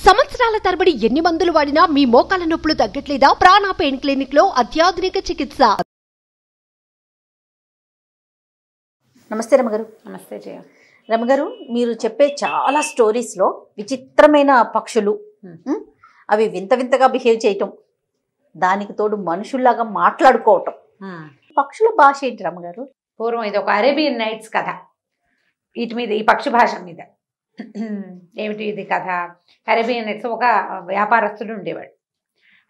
సంవత్సరాల తరబడి ఎన్ని మందులు వాడినా మీ మోకాల నొప్పులు తగ్గట్లేదా? ప్రాణ పెయిన్ క్లినిక్ లో అత్యాధునిక చికిత్స. నమస్తే రమగారు. నమస్తే జయ. రమగారు, మీరు చెప్పే చాలా స్టోరీస్లో విచిత్రమైన పక్షులు, అవి వింత వింతగా బిహేవ్ చేయటం, దానికి తోడు మనుషుల్లాగా మాట్లాడుకోవటం, పక్షుల భాష ఏంటి రమగారు? పూర్వం ఇది ఒక అరేబియన్ నైట్స్ కథ. వీటి మీద, ఈ పక్షి భాష మీద ఏమిటి ఇది కథ? అరేబియన్ నైట్స్ ఒక వ్యాపారస్తుడు ఉండేవాడు.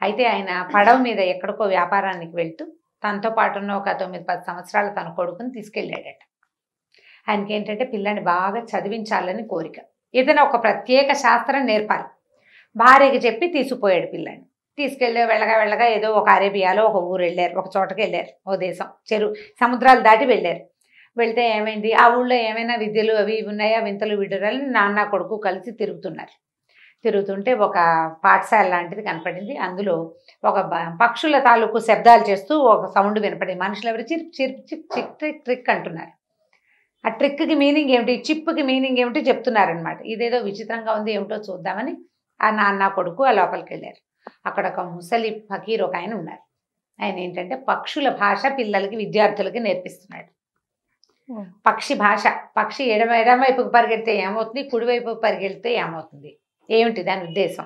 అయితే ఆయన పడవ మీద ఎక్కడికో వ్యాపారానికి వెళ్తూ తనతో పాటు ఉన్న ఒక 9-10 సంవత్సరాల తన కొడుకుని తీసుకెళ్ళాడట. ఆయనకి ఏంటంటే పిల్లని బాగా చదివించాలని కోరిక, ఏదైనా ఒక ప్రత్యేక శాస్త్రం నేర్పాలి. భార్యకి చెప్పి తీసుకుపోయాడు పిల్లని. తీసుకెళ్ళి వెళ్ళగా ఏదో ఒక అరేబియాలో ఒక ఊరు వెళ్ళారు, ఒక చోటకి వెళ్ళారు, ఓ దేశం, సముద్రాలు దాటి వెళ్ళారు. వెళ్తే ఏమైంది, ఆ ఊళ్ళో ఏమైనా విద్యలు అవి ఉన్నాయా, వింతలు విడుదలని నాన్న కొడుకు కలిసి తిరుగుతున్నారు. తిరుగుతుంటే ఒక పాఠశాల లాంటిది కనపడింది. అందులో ఒక పక్షుల తాలూకు శబ్దాలు చేస్తూ ఒక సౌండ్ వినపడింది. మనుషులు ఎవరు చిప్ చిప్ చిప్ చిక్ ట్రిక్ ట్రిక్ అంటున్నారు. ఆ ట్రిక్కి మీనింగ్ ఏమిటి, చిప్కి మీనింగ్ ఏమిటి చెప్తున్నారనమాట. ఇదేదో విచిత్రంగా ఉంది, ఏమిటో చూద్దామని ఆ నాన్న కొడుకు ఆ లోపలికి వెళ్ళారు. అక్కడ ఒక ముసలి ఫకీర్ ఒక ఆయన ఉన్నారు. ఆయన ఏంటంటే పక్షుల భాష పిల్లలకి, విద్యార్థులకి నేర్పిస్తున్నాడు. పక్షి భాష. పక్షి ఎడమవైపుకు పరిగెడితే ఏమవుతుంది, కుడివైపుకు పరిగెడితే ఏమవుతుంది, ఏమిటి దాని ఉద్దేశం,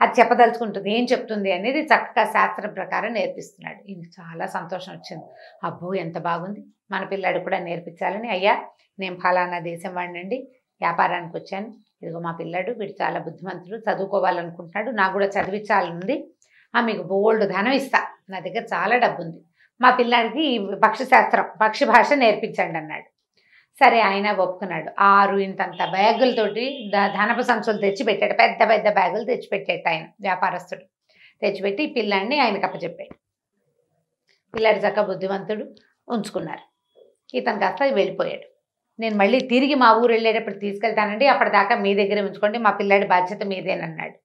అది చెప్పదలుచుకుంటుంది, ఏం చెప్తుంది అనేది చక్కగా శాస్త్రం ప్రకారం నేర్పిస్తున్నాడు. ఈయనకి చాలా సంతోషం వచ్చింది. అబ్బో ఎంత బాగుంది, మన పిల్లాడు కూడా నేర్పించాలని. అయ్యా, నేను ఫలానా దేశం వాడినండి, వ్యాపారానికి వచ్చాను, ఇదిగో మా పిల్లాడు, వీడు చాలా బుద్ధిమంతుడు, చదువుకోవాలనుకుంటున్నాడు, నాకు కూడా చదివించాలనుంది, మీకు బోల్డ్ ధనం ఇస్తా, నా దగ్గర చాలా డబ్బు ఉంది, మా పిల్లాడికి పక్షి శాస్త్రం, పక్షి భాష నేర్పించండి అన్నాడు. సరే, ఆయన ఒప్పుకున్నాడు. 6 ఇంతంత బ్యాగులతోటి ధనపు సంచులు తెచ్చిపెట్టాడు. పెద్ద పెద్ద బ్యాగులు తెచ్చిపెట్టాడు ఆయన వ్యాపారస్తుడు. తెచ్చిపెట్టి పిల్లాడిని ఆయనకు అప్పచెప్పాడు. పిల్లాడు చక్కగా బుద్ధిమంతుడు, ఉంచుకున్నారు. ఇతను కాస్త వెళ్ళిపోయాడు. నేను మళ్ళీ తిరిగి మా ఊరు వెళ్ళేటప్పుడు తీసుకెళ్తానండి, అప్పటిదాకా మీ దగ్గరే ఉంచుకోండి, మా పిల్లాడి బాధ్యత మీదేనన్నాడు.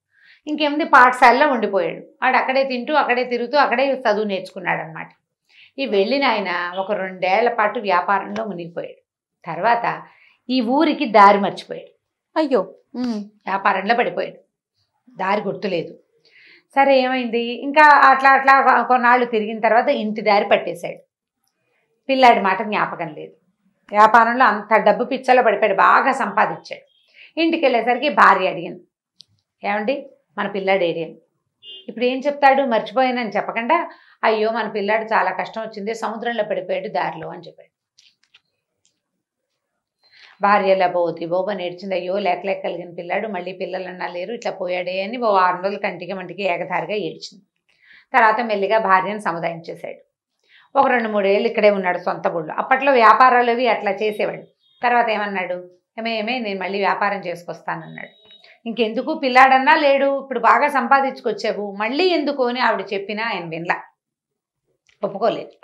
ఇంకేముంది, పాఠశాలలో ఉండిపోయాడు. వాడు అక్కడే తింటూ, అక్కడే తిరుగుతూ, అక్కడే చదువు నేర్చుకున్నాడు అనమాట. ఈ వెళ్ళిన ఆయన ఒక 2 ఏళ్ల పాటు వ్యాపారంలో మునిగిపోయాడు. తర్వాత ఈ ఊరికి దారి మర్చిపోయాడు. అయ్యో, వ్యాపారంలో పడిపోయాడు, దారి గుర్తులేదు. సరే, ఏమైంది, ఇంకా అట్లా అట్లా కొన్నాళ్ళు తిరిగిన తర్వాత ఇంటి దారి పట్టేశాడు. పిల్లాడి మాట జ్ఞాపకం లేదు. వ్యాపారంలో అంత డబ్బు పిచ్చలో పడిపోయాడు, బాగా సంపాదించాడు. ఇంటికి వెళ్ళేసరికి భార్య అడిగింది, ఏమండి మన పిల్లాడు ఏరియన్? ఇప్పుడు ఏం చెప్తాడు, మర్చిపోయానని చెప్పకుండా, అయ్యో మన పిల్లాడు చాలా కష్టం వచ్చింది, సముద్రంలో పడిపోయాడు దారిలో అని చెప్పాడు. భార్యలా బోబ నేర్చింది. అయ్యో లేక కలిగిన పిల్లాడు, మళ్ళీ పిల్లలన్నా లేరు, ఇట్లా పోయాడే అని ఓ 6 రోజులు కంటికి మంటికి ఏకధారిగా ఏడ్చింది. తర్వాత మెల్లిగా భార్యను సముదాయించేశాడు. ఒక 2-3 ఏళ్ళు ఇక్కడే ఉన్నాడు సొంత ఊళ్ళో. అప్పట్లో వ్యాపారాలు అవి అట్లా చేసేవాడు. తర్వాత ఏమన్నాడు, ఏమే నేను మళ్ళీ వ్యాపారం చేసుకొస్తానన్నాడు. ఇంకెందుకు, పిల్లాడన్నా లేడు, ఇప్పుడు బాగా సంపాదించుకొచ్చావు, మళ్ళీ ఎందుకు అని ఆవిడ చెప్పినా ఆయన వినలా, ఒప్పుకోలేదు.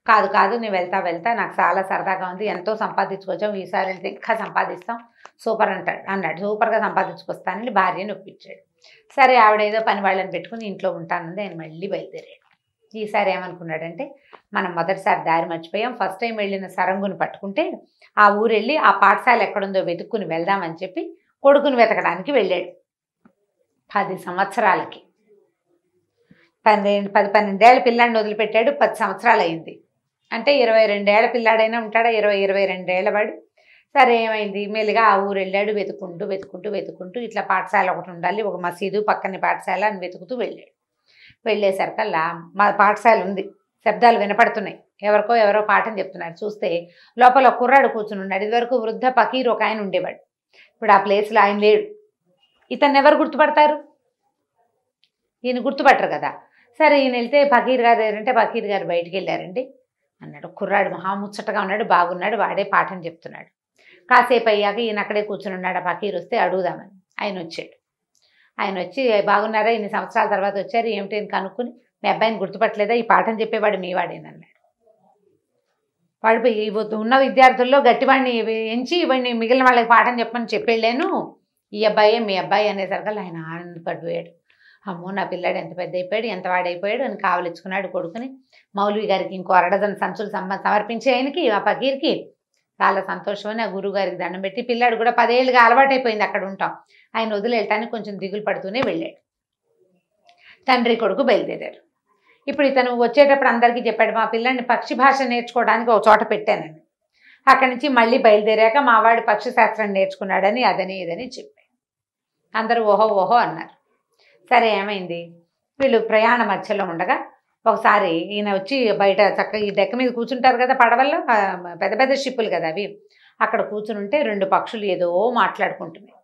కాదు నేను వెళ్తా, నాకు చాలా సరదాగా ఉంది, ఎంతో సంపాదించుకొచ్చాం, ఈసారి వెళ్తే ఇంకా సంపాదిస్తాం, సూపర్ అన్నాడు. సూపర్గా సంపాదించుకొస్తానని భార్యని ఒప్పించాడు. సరే, ఆవిడ ఏదో పని వాళ్ళని పెట్టుకుని ఇంట్లో ఉంటానంది. ఆయన మళ్ళీ బయలుదేరాడు. ఈసారి ఏమనుకున్నాడంటే, మనం మొదటిసారి దారి మర్చిపోయాం, ఫస్ట్ టైం వెళ్ళిన సరంగుని పట్టుకుంటే ఆ ఊరు వెళ్ళి ఆ పాఠశాల ఎక్కడుందో వెతుక్కుని వెళ్దామని చెప్పి కొడుకుని వెతకడానికి వెళ్ళాడు. 10 సంవత్సరాలకి 10-12 ఏళ్ళ పిల్లాడిని వదిలిపెట్టాడు. 10 సంవత్సరాలు అయింది అంటే 22 ఏళ్ళ పిల్లాడైనా ఉంటాడా, 22 ఏళ్ళ వాడు. సరే, ఏమైంది, మెల్లిగా ఆ ఊరు వెళ్ళాడు. వెతుకుంటూ ఇట్లా పాఠశాల ఒకటి ఉండాలి, ఒక మసీదు పక్కనే పాఠశాల అని వెతుకుతూ వెళ్ళాడు. వెళ్ళేసరికల్లా మా పాఠశాల ఉంది, శబ్దాలు వినపడుతున్నాయి, ఎవరో పాఠం చెప్తున్నారు. చూస్తే లోపల ఒక కుర్రాడు కూర్చుని ఉన్నాడు. ఇదివరకు వృద్ధ ఫకీర్ ఒక ఆయన ఉండేవాడు, ఇప్పుడు ఆ ప్లేస్లో ఆయన లేడు. ఇతన్ని ఎవరు గుర్తుపడతారు, ఈయన గుర్తుపట్టరు కదా. సరే, ఈయన వెళ్తే ఫకీర్ గారు ఏంటంటే, ఫకీర్ గారు బయటికి వెళ్ళారండి అన్నాడు. కుర్రాడు మహాముచ్చటగా ఉన్నాడు, బాగున్నాడు, వాడే పాఠం చెప్తున్నాడు. కాసేపు అయ్యాక ఈయన అక్కడే కూర్చుని ఉన్నాడు. ఆ ఫకీర్ వస్తే అడుగుదామని ఆయన వచ్చాడు. ఆయన వచ్చి, బాగున్నారా, ఇన్ని సంవత్సరాల తర్వాత వచ్చారు, ఏమిటి అని కనుక్కుని, మీ అబ్బాయిని గుర్తుపట్టలేదా, ఈ పాఠం చెప్పేవాడు మీ వాడేనన్నాడు. వాడు ఉన్న విద్యార్థుల్లో గట్టివాడిని ఎంచి ఇవన్నీ మిగిలిన వాళ్ళకి పాఠం చెప్పమని చెప్పేళ్ళాను, ఈ అబ్బాయే మీ అబ్బాయి అనేసరికి ఆయన ఆనందపడిపోయాడు. అమ్మో, నా పిల్లాడు ఎంత పెద్ద అయిపోయాడు, ఎంత వాడైపోయాడు అని కావలించుకున్నాడు కొడుకుని. మౌలవి గారికి ఇంకో 1 డజన్ సంచులు సమర్పించి ఆయనకి, ఆ ఫకీర్కి చాలా సంతోషం అని ఆ గురువుగారికి దండం పెట్టి, పిల్లాడు కూడా 10 ఏళ్ళుగా అలవాటైపోయింది అక్కడ ఉంటాం, ఆయన వదిలేయటానికి కొంచెం దిగులు పడుతూనే వెళ్ళాడు. తండ్రి కొడుకు బయలుదేరారు. ఇప్పుడు ఇతను వచ్చేటప్పుడు అందరికీ చెప్పాడు, మా పిల్లాడిని పక్షి భాష నేర్చుకోవడానికి ఒక చోట పెట్టానని. అక్కడి నుంచి మళ్ళీ బయలుదేరాక మా వాడు పక్షి శాస్త్రం నేర్చుకున్నాడని అదని ఇదని చెప్పాడు. అందరూ ఓహో ఓహో అన్నారు. సరే ఏమైంది, వీళ్ళు ప్రయాణ మధ్యలో ఉండగా ఒకసారి ఈయన వచ్చి బయట చక్కగా ఈ డెక్క మీద కూర్చుంటారు కదా పడవల్లో, పెద్ద పెద్ద షిప్పులు కదా అవి, అక్కడ కూర్చుని ఉంటే 2 పక్షులు ఏదో మాట్లాడుకుంటున్నాయి.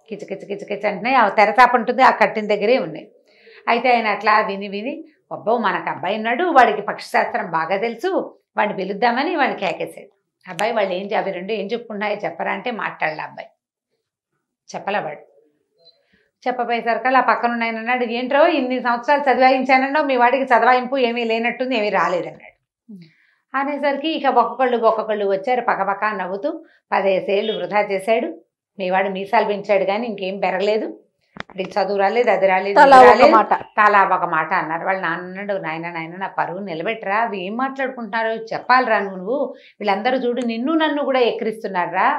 కిచకిచ కిచకిచ అంటున్నాయి. ఆ తెరచాప ఉంటుంది ఆ కట్టిన దగ్గరే ఉన్నాయి. అయితే ఆయన అట్లా విని విని, అబ్బో మనకు అబ్బాయి ఉన్నాడు, వాడికి పక్షిశాస్త్రం బాగా తెలుసు, వాడిని పిలుద్దామని వాడిని కేకేశాడు. అబ్బాయి వాళ్ళు అవి 2 ఏం చెప్పుకున్నాయో చెప్పరా అంటే మాట్లాడలే అబ్బాయి, చెప్పలే వాడు. చెప్పపోయేసరికల్లా ఆ పక్కన ఆయన అన్నాడు, ఏంట్రో ఇన్ని సంవత్సరాలు చదివాయించానో మీ వాడికి చదవాయింపు ఏమీ లేనట్టుంది, ఏమీ రాలేదన్నాడు. అనేసరికి ఇక ఒక్కొక్కళ్ళు వచ్చారు పక్కపక్క నవ్వుతూ, 15 ఏళ్ళు వృధా చేశాడు మీ వాడు, మీసాలు పెంచాడు కానీ ఇంకేం పెరగలేదు, వాడికి చదువు రాలేదు, అది రాలేదు, తలా ఒక మాట అన్నారు. వాళ్ళు నాన్నడు, నాయన నా పరువు నిలబెట్టరా, అవి ఏం మాట్లాడుకుంటున్నారో చెప్పాలిరా నువ్వు, వీళ్ళందరూ చూడు నిన్ను నన్ను కూడా ఎక్కిరిస్తున్నారా,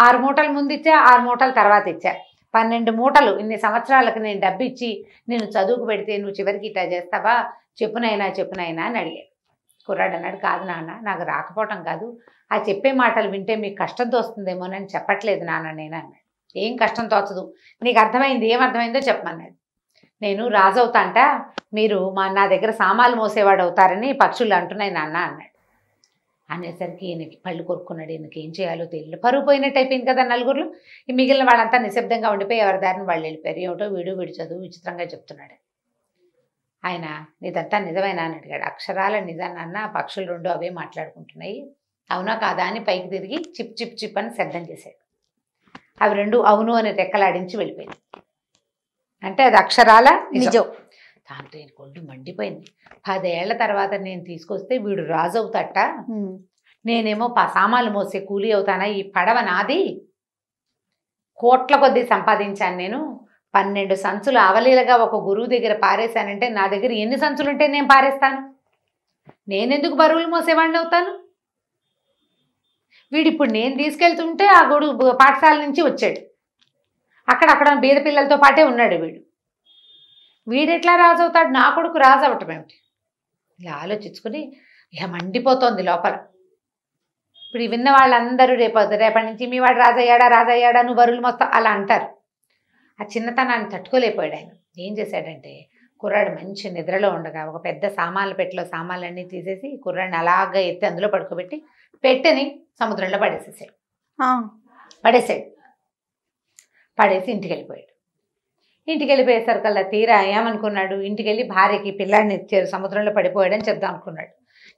6 మూటలు ముందు ఇచ్చా, 6 మూటలు తర్వాత ఇచ్చా, 12 మూటలు ఇన్ని సంవత్సరాలకు నేను డబ్బు ఇచ్చి నేను చదువుకు పెడితే నువ్వు చివరికి ఇట్లా చేస్తావా, చెప్పునైనా అని అడిగాడు. కుర్రాడు అన్నాడు, కాదు నాన్న, నాకు రాకపోవటం కాదు, ఆ చెప్పే మాటలు వింటే మీకు కష్టం తోస్తుందేమోనని చెప్పట్లేదు నాన్న నేను అన్నాడు. ఏం కష్టం తోచదు, నీకు అర్థమైంది, ఏమర్థమైందో చెప్పమన్నాడు. నేను రాజవుతాంట, మీరు నా దగ్గర సామాన్లు మోసేవాడు అవుతారని పక్షులు అంటున్నాయి నాన్న అన్నాడు. అనేసరికి ఈయనకి పళ్ళు కొరుక్కున్నాడు. ఈయనకి ఏం చేయాలో తెలియదు, పరువు పోయినట్టు అయిపోయింది కదా నలుగురు. ఈ మిగిలిన వాళ్ళంతా నిశ్శబ్దంగా ఉండిపోయి ఎవరి దారిని వాళ్ళు వెళ్ళిపోయారు. ఏమిటో వీడు చదువు విచిత్రంగా చెప్తున్నాడు. ఆయన ఇదంతా నిజమేనా అని అడిగాడు. అక్షరాల నిజాన్న, పక్షులు 2 అవే మాట్లాడుకుంటున్నాయి, అవునా కాదా అని పైకి తిరిగి చిప్ చిప్ చిప్ అని శబ్దం చేశాడు. అవి 2 అవును అని రెక్కలాడించి వెళ్ళిపోయింది. అంటే అది అక్షరాల నిజం. దాంతో ఈయన కొళ్ళు మండిపోయింది. 10 ఏళ్ల తర్వాత నేను తీసుకొస్తే వీడు రాజు అవుతాట, నేనేమో సామాన్లు మోసే కూలీ అవుతానా, ఈ పడవ నాది, కోట్ల కొద్దీ సంపాదించాను నేను, 12 సంచులు అవలీలగా ఒక గురువు దగ్గర పారేశానంటే నా దగ్గర ఎన్ని సంచులు ఉంటే నేను పారేస్తాను, నేనెందుకు బరువులు మోసేవాడిని అవుతాను. వీడిప్పుడు నేను తీసుకెళ్తుంటే ఆ గురువు పాఠశాల నుంచి వచ్చాడు, అక్కడ బీద పిల్లలతో పాటే ఉన్నాడు వీడెట్లా రాజు అవుతాడు, నా కొడుకు రాజు అవటం ఏమిటి, ఇలా ఆలోచించుకుని ఇక మండిపోతోంది లోపల. ఇప్పుడు విన్న వాళ్ళందరూ రేపటి నుంచి మీ వాడు రాజయ్యాడా నువ్వు బరువులు మొత్తం అలా అంటారు. ఆ చిన్నతనాన్ని తట్టుకోలేకపోయాడు ఆయన. ఏం చేశాడంటే, కుర్రాడు మంచి నిద్రలో ఉండగా ఒక పెద్ద సామాన్ల పెట్టెలో సామాన్లన్నీ తీసేసి కుర్రాడిని అలాగా ఎత్తి అందులో పడుకోబెట్టి పెట్టెని సముద్రంలో పడేసేసాడు. పడేసి ఇంటికి వెళ్ళిపోయాడు. ఇంటికి వెళ్ళిపోయేసరికల్లా తీరా ఏమనుకున్నాడు, ఇంటికి వెళ్ళి భార్యకి పిల్లాడిని ఇచ్చారు సముద్రంలో పడిపోయాడని చెప్దాం అనుకున్నాడు.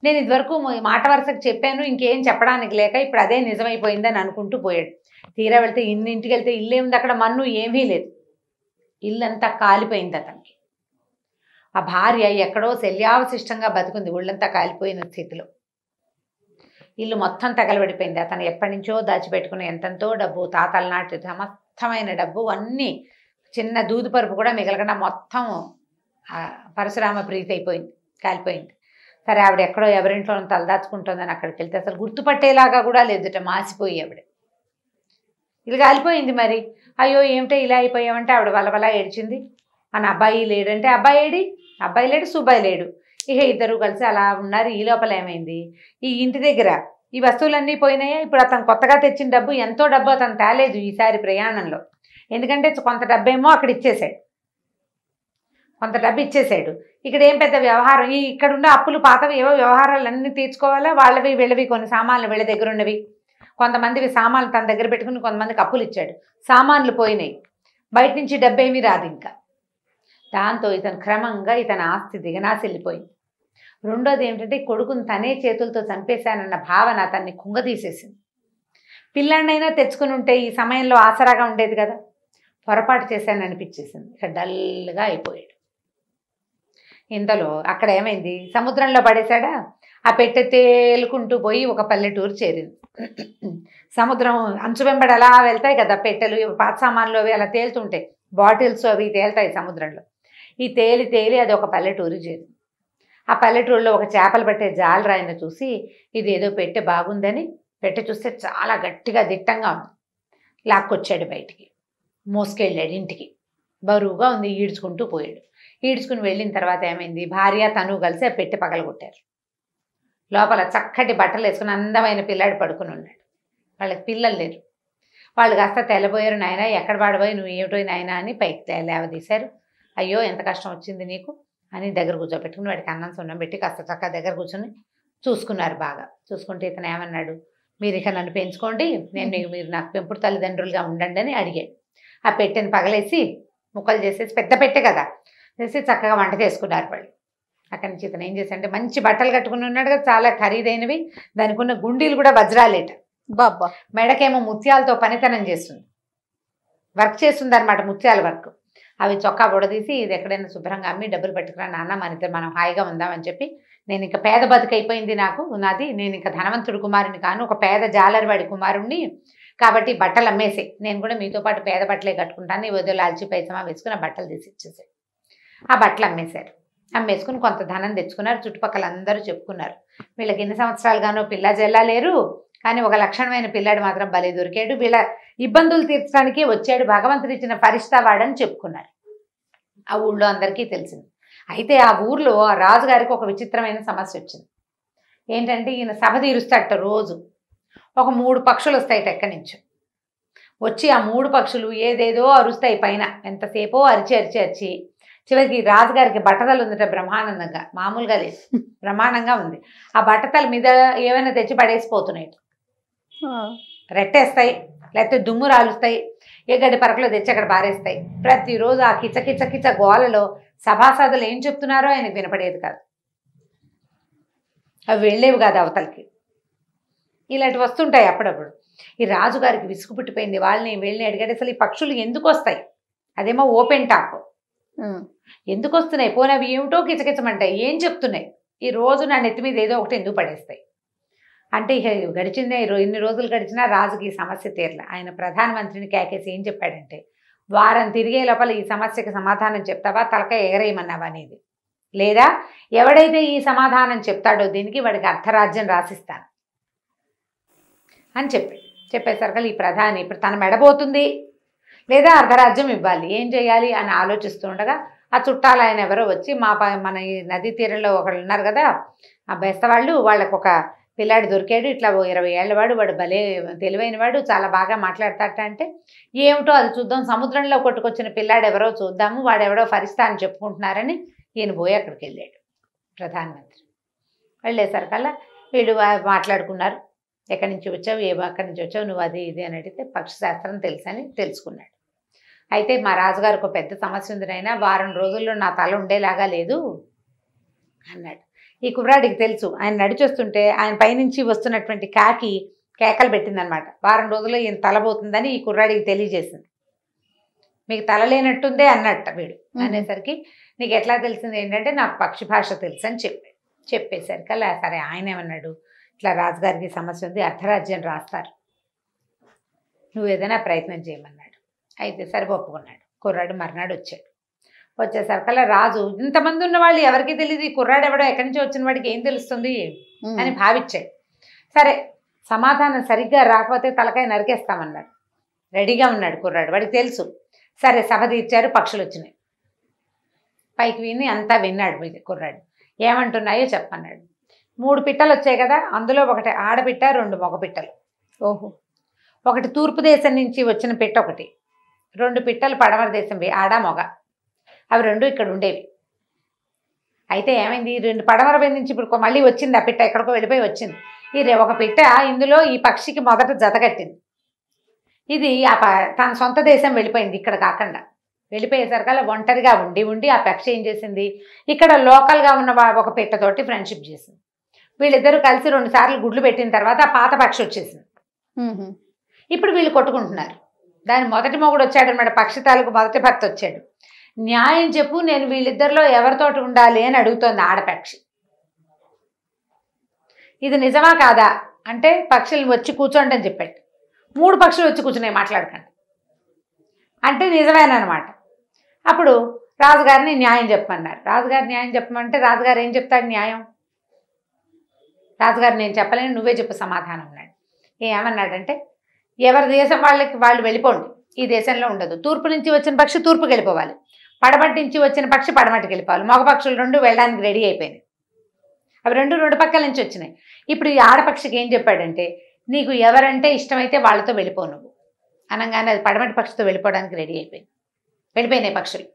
నేను ఇదివరకు మాట వరుసకు చెప్పాను, ఇంకేం చెప్పడానికి లేక ఇప్పుడు అదే నిజమైపోయిందని అనుకుంటూ పోయాడు. తీరా వెళ్తే ఇంటికి వెళ్తే ఇల్లు ఏముంది, అక్కడ మన్ను ఏమీ లేదు, ఇల్లంతా కాలిపోయింది అతనికి. ఆ భార్య ఎక్కడో శల్యావశిష్టంగా బతుకుంది, ఒళ్ళంతా కాలిపోయిన స్థితిలో. ఇల్లు మొత్తం తగలబడిపోయింది. అతను ఎప్పటి నుంచో దాచిపెట్టుకున్న ఎంతంతో డబ్బు, తాతల నాటి సమస్తమైన డబ్బు అన్నీ, చిన్న దూది పరుపు కూడా మిగలకుండా మొత్తం పరశురామ ప్రీతి అయిపోయింది, కాలిపోయింది. సరే ఆవిడ ఎక్కడో ఎవరింట్లో తలదాచుకుంటుందని అక్కడికి వెళ్తే అసలు గుర్తుపట్టేలాగా కూడా లేదుట, మాసిపోయి ఆవిడ. ఇది కాలిపోయింది. మరి అయ్యో ఏమిటో ఇలా అయిపోయామంటే ఆవిడ వల్ల ఏడ్చింది. అని అబ్బాయి లేడంటే అబ్బాయి లేడు, సుబ్బాయి లేడు. ఇక ఇద్దరు కలిసి అలా ఉన్నారు. ఈ లోపల ఏమైంది, ఈ ఇంటి దగ్గర ఈ వస్తువులన్నీ పోయినాయా. ఇప్పుడు అతను కొత్తగా తెచ్చిన డబ్బు, ఎంతో డబ్బు అతను తేలేదు ఈసారి ప్రయాణంలో. ఎందుకంటే కొంత డబ్బేమో అక్కడ ఇచ్చేసాడు, కొంత డబ్బు ఇచ్చేసాడు. ఇక్కడ ఏం పెద్ద వ్యవహారం, ఇక్కడున్న అప్పులు పాతవి ఏవో వ్యవహారాలన్నీ తీర్చుకోవాలా, వాళ్ళవి వీళ్ళవి కొన్ని సామాన్లు వీళ్ళ దగ్గర ఉన్నవి, కొంతమందివి సామాన్లు తన దగ్గర పెట్టుకుని కొంతమందికి అప్పులు ఇచ్చాడు. సామాన్లు పోయినాయి, బయట నుంచి డబ్బేమీ రాదు ఇంకా. దాంతో ఇతను క్రమంగా ఇతని ఆస్తి దిగనాసి వెళ్ళిపోయింది. రెండోది ఏమిటంటే, కొడుకుని తనే చేతులతో చంపేశానన్న భావన అతన్ని కుంగదీసేసింది. పిల్లాడినైనా తెచ్చుకుని ఉంటే ఈ సమయంలో ఆసరాగా ఉండేది కదా, పొరపాటు చేశానని అనిపించేసింది. ఇక డల్గా అయిపోయాడు. ఇంతలో అక్కడ ఏమైంది, సముద్రంలో పడేశాడా. ఆ పెట్టె తేలుకుంటూ పోయి ఒక పల్లెటూరు చేరింది. సముద్రం అంచు వెంబడి అలా వెళ్తాయి కదా పెట్టెలు, పాత సామాన్లు అవి అలా తేలుతుంటాయి, బాటిల్స్ అవి తేలుతాయి సముద్రంలో. ఈ తేలి అది ఒక పల్లెటూరు చేరింది. ఆ పల్లెటూరులో ఒక చేపలు పట్టే జాలరాయిని చూసి ఇది ఏదో పెట్టె బాగుందని పెట్టె చూస్తే చాలా గట్టిగా దిట్టంగా ఉంది. లాక్కొచ్చాడు బయటికి, మోసుకెళ్ళాడు ఇంటికి. బరువుగా ఉంది, ఈడ్చుకుంటూ పోయాడు. ఈడ్చుకుని వెళ్ళిన తర్వాత ఏమైంది, భార్య తను కలిసి ఆ పెట్టె పగలగొట్టారు. లోపల చక్కటి బట్టలు వేసుకుని అందమైన పిల్లాడు పడుకుని ఉన్నాడు. వాళ్ళకి పిల్లలు లేరు. వాళ్ళు కాస్త తెల్లబోయారు. నాయన ఎక్కడ పాడబోయి, నువ్వు ఏమిటో నాయన అని పైకి లేవదీశారు. అయ్యో ఎంత కష్టం వచ్చింది నీకు అని దగ్గర కూర్చోబెట్టుకుని వాడికి అన్నం సున్నం పెట్టి కాస్త చక్కగా దగ్గర కూర్చొని చూసుకున్నారు. బాగా చూసుకుంటే ఇతను ఏమన్నాడు, మీరు ఇక నన్ను పెంచుకోండి, మీరు నాకు పెంపుడు తల్లిదండ్రులుగా ఉండండి అని అడిగాడు. ఆ పెట్టెని పగలేసి ముక్కలు చేసేసి, పెద్ద పెట్టె కదా, చేసి చక్కగా వంట చేసుకున్నారు వాళ్ళు. అక్కడి నుంచి ఇతను ఏం చేశాడంటే మంచి బట్టలు కట్టుకుని ఉన్నాడు కదా, చాలా ఖరీదైనవి, దానికి ఉన్న గుండీలు కూడా వజ్రాలేట. బాబా మెడకేమో ముత్యాలతో పనితనం చేస్తుంది, వర్క్ చేస్తుంది అనమాట, ముత్యాల వర్క్. అవి చొక్కా బుడదీసి ఇది ఎక్కడైనా శుభ్రంగా అమ్మి డబ్బులు పెట్టుకురా నాన్న, మన ఇద్దరు మనం హాయిగా ఉందామని చెప్పి, నేను ఇంకా పేద బతుకైపోయింది నాది, నేను ఇంకా ధనవంతుడి కుమారుని కాను, ఒక పేద జాలరివాడి కుమారుణ్ణి, కాబట్టి బట్టలు అమ్మేసి నేను కూడా మీతో పాటు పేద బట్టలే కట్టుకుంటాను, ఏదో లాల్చి పైసమా వేసుకుని ఆ బట్టలు తీసి ఇచ్చేసాడు. ఆ బట్టలు అమ్మేశారు. అమ్మేసుకుని కొంత ధనం తెచ్చుకున్నారు. చుట్టుపక్కల అందరూ చెప్పుకున్నారు, వీళ్ళకి ఎన్ని సంవత్సరాలుగానో పిల్ల జల్లా లేరు, కానీ ఒక లక్షణమైన పిల్లాడు మాత్రం భలే దొరికాడు, వీళ్ళ ఇబ్బందులు తీర్చడానికి వచ్చాడు, భగవంతుడు ఇచ్చిన ఫరిష్తా వాడని చెప్పుకున్నారు. ఆ ఊళ్ళో అందరికీ తెలిసింది. అయితే ఆ ఊర్లో ఆ రాజుగారికి ఒక విచిత్రమైన సమస్య వచ్చింది. ఏంటంటే ఈయన సభ తీరుస్తాడట రోజు. ఒక 3 పక్షులు వస్తాయిట ఎక్కడి నుంచో వచ్చి, ఆ 3 పక్షులు ఏదేదో అరుస్తాయి పైన, ఎంతసేపో అరిచి చివరికి రాజుగారికి బట్టతలు ఉందట బ్రహ్మాండంగా, మామూలుగా లేదు, బ్రహ్మాండంగా ఉంది. ఆ బట్టతల మీద ఏమైనా తెచ్చి పడేసిపోతున్నాయి, రెట్టేస్తాయి, లేకపోతే దుమ్ము రాలుస్తాయి, ఏ గడ్డి పరకలో తెచ్చి అక్కడ బారేస్తాయి. ప్రతిరోజు ఆ కిచ గోలలో సభాసదులు ఏం చెప్తున్నారో ఆయనకు వినపడేది కాదు, అవి వెళ్ళేవి కాదు అవతలకి. ఇలాంటివి వస్తుంటాయి అప్పుడప్పుడు. ఈ రాజుగారికి విసుగు పుట్టిపోయింది. వాళ్ళని వెళ్ళి అడిగాడు, అసలు ఈ పక్షులు ఎందుకు వస్తాయి, అదేమో ఓపెన్ టాప్, ఎందుకు వస్తున్నాయి, పోనీ అవి ఏమిటో కిచకిచమంటాయి, ఏం చెప్తున్నాయి, ఈ రోజు నా నెత్తి మీద ఏదో ఒకటి ఎందుకు పడేస్తాయి అంటే, ఇక గడిచిందే ఇన్ని రోజులు గడిచినా రాజుకి ఈ సమస్య తీరలే. ఆయన ప్రధానమంత్రిని కేకేసి ఏం చెప్పాడంటే, వారం తిరిగే లోపల ఈ సమస్యకి సమాధానం చెప్తావా, తలకాయ ఎగరేయమన్నావా అనేది, లేదా ఎవడైతే ఈ సమాధానం చెప్తాడో దీనికి వాడికి అర్ధరాజ్యం రాసిస్తాను అని చెప్పేసరికి ఈ ప్రధాని ఇప్పుడు తన మెడబోతుంది, లేదా అర్ధరాజ్యం ఇవ్వాలి, ఏం చేయాలి అని ఆలోచిస్తూ ఉండగా ఆ చుట్టాలు ఆయన ఎవరో వచ్చి, మన ఈ నదీ తీరంలో ఒకళ్ళు ఉన్నారు కదా ఆ బెస్తవాళ్ళు, వాళ్ళకు ఒక పిల్లాడు దొరికాడు, ఇట్లా 20 ఏళ్ళ వాడు భలే తెలివైన వాడు, చాలా బాగా మాట్లాడతాట అంటే, ఏమిటో అది చూద్దాం, సముద్రంలో కొట్టుకొచ్చిన పిల్లాడు ఎవరో చూద్దాము, వాడెవడో ఫరిస్తా అని చెప్పుకుంటున్నారని ఈయన పోయి అక్కడికి వెళ్ళాడు ప్రధానమంత్రి. వెళ్ళేసరికల్లా వీళ్ళు మాట్లాడుకున్నారు, ఎక్కడి నుంచి వచ్చావు, అక్కడి నుంచి వచ్చావు, నువ్వు అది ఇది అని అడిగితే పక్షిశాస్త్రం తెలుసని తెలుసుకున్నాడు. అయితే మా రాజుగారికి ఒక పెద్ద సమస్య ఉంది నాయనా, వారం రోజుల్లో నా తల ఉండేలాగా లేదు అన్నాడు. ఈ కుర్రాడికి తెలుసు, ఆయన నడిచొస్తుంటే ఆయన పైనుంచి వస్తున్నటువంటి కాకి కేకలు పెట్టిందనమాట, వారం రోజుల్లో ఈయన తల పోతుందని ఈ కుర్రాడికి తెలియజేసింది. మీకు తల లేనట్టుందే అన్నట్ట వీడు. అనేసరికి నీకు ఎట్లా తెలిసింది ఏంటంటే, నాకు పక్షి భాష తెలుసు అని చెప్పేసరికి అలా సరే ఆయన ఏమన్నాడు, ఇట్లా రాజుగారికి సమస్య ఉంది, అర్ధరాజ్యం రాస్తారు, నువ్వు ఏదైనా ప్రయత్నం చేయమన్నాడు. అయితే సరే ఒప్పుకున్నాడు. కుర్రాడు మర్నాడు వచ్చేసరికల్లా రాజు, ఇంతమంది ఉన్న వాళ్ళు ఎవరికి తెలియదు, ఈ కుర్రాడు ఎవడో ఎక్కడి నుంచి వచ్చిన వాడికి ఏం తెలుస్తుంది అని భావించాడు. సరే సమాధానం సరిగ్గా రాకపోతే తలకాయ నరికేస్తామన్నాడు. రెడీగా ఉన్నాడు కుర్రాడు, వాడికి తెలుసు. సరే సభ తీర్చారు, పక్షులు వచ్చినాయి. పైకి విని అంతా విన్నాడు కుర్రాడు. ఏమంటున్నాయో చెప్పన్నాడు. 3 పిట్టలు వచ్చాయి కదా, అందులో ఒకటి ఆడపిట్ట, 2 మగ పిట్టలు. ఓహో. ఒకటి తూర్పు దేశం నుంచి వచ్చిన పిట్ట ఒకటి, 2 పిట్టలు పడమర దేశం ఆడ మగ, అవి 2 ఇక్కడ ఉండేవి. అయితే ఏమైంది, 2 పడమర నుంచి ఇప్పుడు మళ్ళీ వచ్చింది ఆ పిట్ట, ఎక్కడికో వెళ్ళిపోయి వచ్చింది. ఒక పిట్ట ఇందులో ఈ పక్షికి మొదట జత కట్టింది. ఇది తన సొంత దేశం వెళ్ళిపోయింది, ఇక్కడ కాకుండా వెళ్ళిపోయేసరికల్లా ఒంటరిగా ఉండి ఆ పక్షి ఏం చేసింది, ఇక్కడ లోకల్గా ఉన్న ఒక పిట్టతోటి ఫ్రెండ్షిప్ చేసింది. వీళ్ళిద్దరూ కలిసి 2 సార్లు గుడ్లు పెట్టిన తర్వాత ఆ పాత పక్షి వచ్చేసింది. ఇప్పుడు వీళ్ళు కొట్టుకుంటున్నారు. దాని మొదటి మొగుడు వచ్చాడనమాట, పక్షి తాలూకు మొదటి భర్త వచ్చాడు. న్యాయం చెప్పు, నేను వీళ్ళిద్దరిలో ఎవరితోటి ఉండాలి అని అడుగుతోంది ఆడపక్షి. ఇది నిజమా కాదా అంటే, పక్షులు వచ్చి కూర్చోండి అని చెప్పాడు. 3 పక్షులు వచ్చి కూర్చున్నాయి మాట్లాడకండి అంటే నిజమేనమాట. అప్పుడు రాజుగారిని న్యాయం చెప్పమన్నారు. రాజుగారు న్యాయం చెప్పమంటే రాజుగారు ఏం చెప్తాడు న్యాయం? రాజుగారు నేను చెప్పలేను, నువ్వే చెప్పు సమాధానం అన్నాడు. ఏమన్నాడంటే, ఎవరి దేశం వాళ్ళు వెళ్ళిపోండి, ఈ దేశంలో ఉండదు. తూర్పు నుంచి వచ్చిన పక్షి తూర్పుకి వెళ్ళిపోవాలి, పడమటి నుంచి వచ్చిన పక్షి పడమటికి వెళ్ళిపోవాలి. మగ పక్షులు రెండు వెళ్ళడానికి రెడీ అయిపోయినాయి. అవి రెండు పక్కల నుంచి వచ్చినాయి. ఇప్పుడు ఈ ఆడపక్షికి ఏం చెప్పాడంటే, నీకు ఎవరంటే ఇష్టమైతే వాళ్ళతో వెళ్ళిపో నువ్వు అనగానే అది పడమటి పక్షితో వెళ్ళిపోవడానికి రెడీ వెళ్ళిపోయినాయి పక్షులు.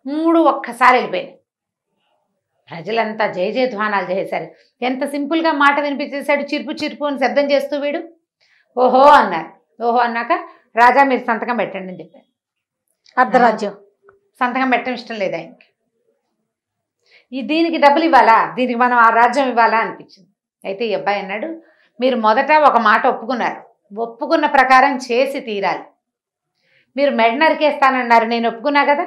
3 ఒక్కసారి వెళ్ళిపోయినాయి. ప్రజలంతా జయ జయధ్వానాలు చేశారు. ఎంత సింపుల్గా మాట వినిపించేశాడు, చిరుపు చిరుపు అని శబ్దం చేస్తూ వీడు. ఓహో అన్నారు. ఓహో అన్నాక, రాజా మీరు సంతకం పెట్టండి అని చెప్పారు. అర్ధరాజ్యం సంతకం పెట్టడం ఇష్టం లేదు ఆయనకి. దీనికి డబ్బులు ఇవ్వాలా, దీనికి మనం ఆ రాజ్యం ఇవ్వాలా అనిపించింది. అయితే ఈ అబ్బాయి అన్నాడు, మీరు మొదట ఒక మాట ఒప్పుకున్నారు, ఒప్పుకున్న ప్రకారం చేసి తీరాలి. మీరు మెడ నరికేస్తానన్నారు, నేను ఒప్పుకున్నా కదా.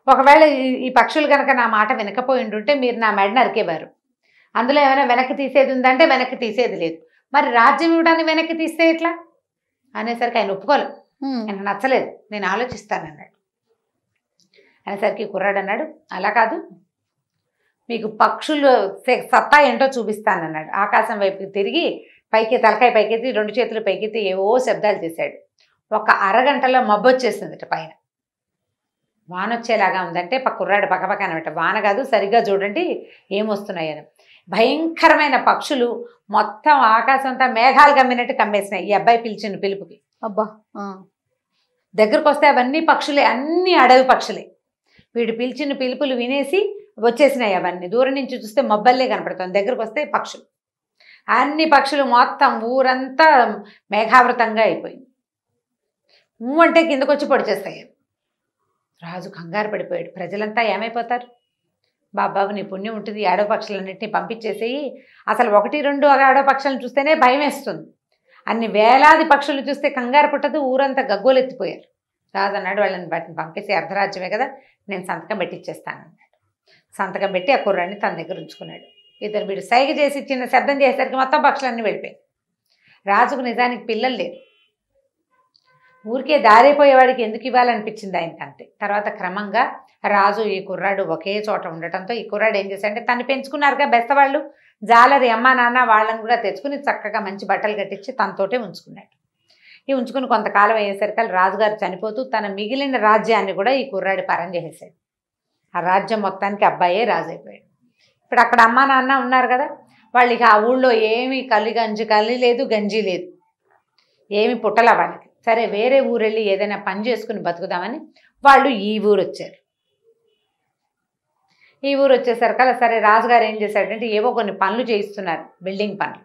ఒకవేళ ఈ పక్షులు కనుక నా మాట వినకపోయి ఉంటే మీరు నా మెడ నరికేవారు. అందులో ఏమైనా వెనక్కి తీసేది ఉందంటే వెనక్కి తీసేది లేదు. మరి రాజ్యం ఇవ్వడానికి వెనక్కి తీస్తే ఎట్లా అనేసరికి ఆయన ఒప్పుకోలేదు. ఆయన నచ్చలేదు, నేను ఆలోచిస్తానన్నాడు. అనేసరికి కుర్రాడు అన్నాడు, అలా కాదు, మీకు పక్షులు సత్తా ఏంటో చూపిస్తానన్నాడు. ఆకాశం వైపు తిరిగి పైకి తలకాయ పైకెత్తి 2 చేతులు పైకెత్తి ఏవో శబ్దాలు చేశాడు. ఒక అరగంటలో మబ్బు వచ్చేసింది పైన. వాన వచ్చేలాగా ఉందంటే కుర్రాడు పక్కపక్క అనమాట. వాన కాదు, సరిగ్గా చూడండి ఏమొస్తున్నాయని. భయంకరమైన పక్షులు మొత్తం ఆకాశం అంతా మేఘాలు కమ్మినట్టు కమ్మేసినాయి ఈ అబ్బాయి పిలిచిన పిలుపుకి. అబ్బా దగ్గరకు వస్తే అవన్నీ పక్షులే, అన్ని అడవి పక్షులే. వీడు పిలిచిన పిలుపులు వినేసి వచ్చేసినాయి అవన్నీ. దూరం నుంచి చూస్తే మబ్బల్లే కనపడుతుంది, దగ్గరకు వస్తే పక్షులు. అన్ని పక్షులు మొత్తం ఊరంతా మేఘావృతంగా అయిపోయింది. అంటే కిందకు వచ్చి పొడిచేస్తాయి. రాజు కంగారు పడిపోయాడు. ప్రజలంతా ఏమైపోతారు? బాబాబు నీ పుణ్యం ఉంటుంది, ఆడవ పక్షులన్నింటినీ పంపించేసేయి. అసలు 1-2 ఆడవ పక్షులను చూస్తేనే భయం వేస్తుంది, అన్ని వేలాది పక్షులు చూస్తే కంగారు పుట్టదు. ఊరంతా గగ్గోలెత్తిపోయారు. రాజు అన్నాడు, వాళ్ళని వాటిని పంపేసి అర్ధరాజ్యమే కదా, నేను సంతకం పెట్టిచ్చేస్తానన్నాడు. సంతకం పెట్టి ఆ కుర్రాన్ని తన దగ్గర ఉంచుకున్నాడు. ఇద్దరు వీడు సైగ చేసి చిన్న శబ్దం చేసేసరికి మొత్తం పక్షులన్నీ వెళ్ళిపోయాయి. రాజుకు నిజానికి పిల్లలు లేరు, ఊరికే దారైపోయేవాడికి ఎందుకు ఇవ్వాలనిపించింది ఆయనకి అంతే. తర్వాత క్రమంగా రాజు ఈ కుర్రాడు ఒకే చోట ఉండటంతో ఈ కుర్రాడు ఏం చేశాడంటే, తను పెంచుకున్నారుగా బెస్తవాళ్ళు, జాలరి అమ్మ నాన్న వాళ్ళని కూడా తెచ్చుకుని చక్కగా మంచి బట్టలు కట్టించి తనతోటే ఉంచుకున్నాడు. ఈ ఉంచుకుని కొంతకాలం అయ్యేసరికి రాజుగారు చనిపోతూ తన మిగిలిన రాజ్యాన్ని కూడా ఈ కుర్రాడి పరం చేసేసాడు. ఆ రాజ్యం మొత్తానికి అబ్బాయే రాజు అయిపోయాడు. ఇప్పుడు అక్కడ అమ్మ నాన్న ఉన్నారు కదా, వాళ్ళకి ఆ ఊళ్ళో ఏమీ కలి లేదు, గంజి లేదు, ఏమి పుట్టల వాళ్ళకి. సరే వేరే ఊరు వెళ్ళి ఏదైనా పని చేసుకుని బతుకుదామని వాళ్ళు ఈ ఊరు వచ్చారు. ఈ ఊరు వచ్చేసరికల్లా సరే రాజుగారు ఏం చేశాడంటే, ఏవో కొన్ని పనులు చేయిస్తున్నారు, బిల్డింగ్ పనులు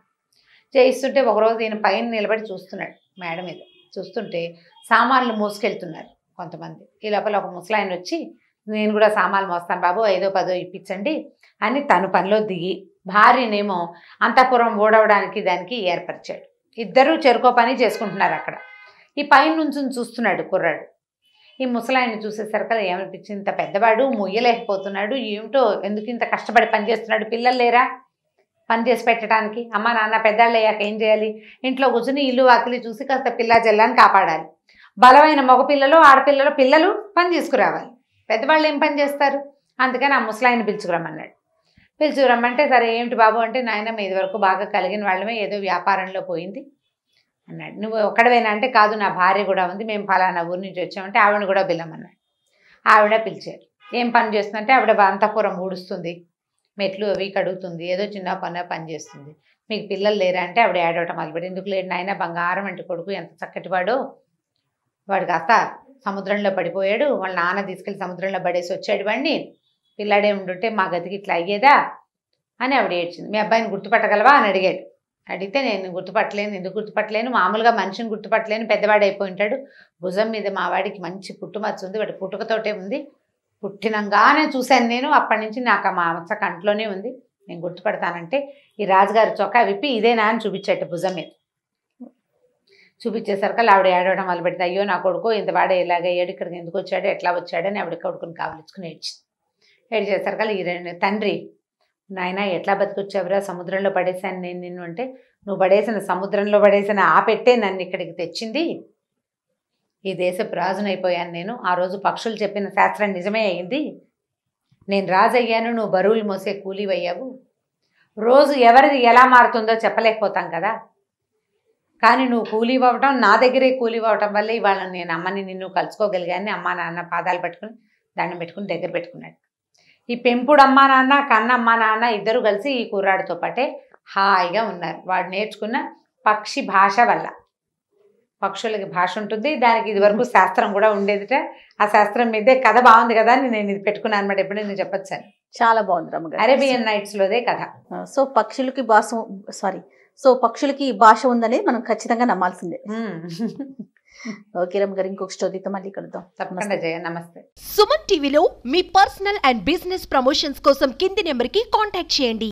చేయిస్తుంటే ఒకరోజు ఈయన పైన నిలబడి చూస్తున్నాడు. మేడ మీద చూస్తుంటే సామాన్లు మోసుకెళ్తున్నారు కొంతమంది. ఈ లోపల ఒక ముసలాయన వచ్చి, నేను కూడా సామాన్లు మోస్తాను బాబు, 5-10 ఇప్పించండి అని తను పనిలో దిగి భార్యనేమో అంతఃపురం ఓడవడానికి దానికి ఏర్పరిచాడు. ఇద్దరూ చెరుకో పని చేసుకుంటున్నారు అక్కడ. ఈ పైన నుంచి చూస్తున్నాడు కుర్రాడు. ఈ ముసలాయన్ని చూసేసరికి ఏమనిపించింది, ఇంత పెద్దవాడు మొయ్యలేకపోతున్నాడు, ఏమిటో ఎందుకు ఇంత కష్టపడి పని చేస్తున్నాడు, పిల్లలు లేరా పని చేసి పెట్టడానికి? అమ్మ నాన్న పెద్దాళ్ళు అయ్యాక ఏం చేయాలి, ఇంట్లో కూర్చుని ఇల్లు వాకిలి చూసి కాస్త పిల్ల జల్లాన్ని కాపాడాలి. బలమైన మగపిల్లలు ఆడపిల్లలు పిల్లలు పని తీసుకురావాలి, పెద్దవాళ్ళు ఏం పని చేస్తారు? అందుకని ఆ ముసలాయన్ని పిలుచుకురమ్మన్నాడు. పిలుచుకురమ్మంటే సరే ఏమిటి బాబు అంటే, నాయన ఇది వరకు బాగా కలిగిన వాళ్ళమే, ఏదో వ్యాపారంలో పోయింది అన్నాడు. నువ్వు ఒక్కడవేనా అంటే, కాదు నా భార్య కూడా ఉంది, మేము ఫలానా ఊరి నుంచి వచ్చామంటే ఆవిడని కూడా పిలమన్నాడు. ఆవిడ పిలిచారు. ఏం పని చేస్తుందంటే, ఆవిడ అంతఃపురం ఊడుస్తుంది, మెట్లు అవి కడుగుతుంది, ఏదో చిన్న పని చేస్తుంది. మీకు పిల్లలు లేరా అంటే ఆవిడ ఏడవటం మొదలుపెట్టి, ఎందుకు లేడు నాయన, బంగారం అంటే కొడుకు ఎంత చక్కటివాడో, వాడు కాస్త సముద్రంలో పడిపోయాడు, వాళ్ళ నాన్న తీసుకెళ్ళి సముద్రంలో పడేసి వచ్చాడు వాడిని, పిల్లాడే ఉండుంటే మా గతికి ఇట్లా అయ్యేదా అని ఆవిడ ఏడ్చింది. మీ అబ్బాయిని గుర్తుపట్టగలవా అని అడిగాడు. అడిగితే నేను గుర్తుపట్టలేను, ఎందుకు గుర్తుపట్టలేను, మామూలుగా మనిషిని గుర్తుపట్టలేను, పెద్దవాడు అయిపోయి ఉంటాడు, భుజం మీద మా వాడికి మంచి పుట్టుమచ్చ ఉంది, వాడి పుట్టుకతోటే ఉంది, పుట్టినంగానే చూశాను నేను, అప్పటి నుంచి నాకు మా మచ్చ కంట్లోనే ఉంది, నేను గుర్తుపడతానంటే ఈ రాజుగారి చొక్కా విప్పి ఇదేనా అని చూపించాడు భుజం మీద. చూపించేసరికి ఆవిడ ఏడవడం మొదలుపెట్టింది. అయ్యో నా కొడుకు ఇంత వాడే ఇలాగ అయ్యాడు, ఇక్కడికి ఎందుకు వచ్చాడు, ఎట్లా వచ్చాడని ఆవిడ కొడుకుని కావలించుకుని ఏడ్చింది. ఏడ్చేసరికి ఈ తండ్రి, నాయన ఎట్లా బతికొచ్చావురా, సముద్రంలో పడేసాను నేను నిన్ను అంటే, నువ్వు పడేసిన సముద్రంలో పడేసిన ఆ పెట్టే నన్ను ఇక్కడికి తెచ్చింది, ఈ దేశపు రాజునైపోయాను నేను. ఆ రోజు పక్షులు చెప్పిన శాస్త్రం నిజమే అయింది. నేను రాజు అయ్యాను, నువ్వు బరువులు మోసే కూలీవయ్యావు. రోజు ఎవరిది ఎలా మారుతుందో చెప్పలేకపోతాం కదా, కానీ నువ్వు కూలీ అవ్వటం, నా దగ్గరే కూలీ అవ్వటం వల్ల ఇవాళ నేను అమ్మని నిన్ను కలుసుకోగలిగాను. అమ్మా నాన్న పాదాలు పట్టుకుని దండం పెట్టుకుని దగ్గర పెట్టుకున్నాడు. ఈ పెంపుడు అమ్మా నాన్న, కన్న అమ్మా నాన్న ఇద్దరు కలిసి ఈ కుర్రాడితో పాటే హాయిగా ఉన్నారు. వాడు నేర్చుకున్న పక్షి భాష వల్ల. పక్షులకి భాష ఉంటుంది, దానికి ఇది వరకు శాస్త్రం కూడా ఉండేదిట. ఆ శాస్త్రం మీదే కథ బాగుంది కదా అని నేను ఇది పెట్టుకున్నాను అనమాట. ఎప్పుడైనా నేను చెప్పొచ్చాను. చాలా బాగుంది రమ్మగారు. అరేబియన్ నైట్స్ లోదే కథ. సో పక్షులకి భాష ఉందనేది మనం ఖచ్చితంగా నమ్మాల్సిందే. ఓకే రమ్మగారు, ఇంకొక స్టోరీతో మళ్ళీ కలుద్దాం. తప్పకుండా జయ. నమస్తే. సుమన్ టీవీలో మీ పర్సనల్ అండ్ బిజినెస్ ప్రమోషన్స్ కోసం కింది నెంబర్కి కాంటాక్ట్ చేయండి.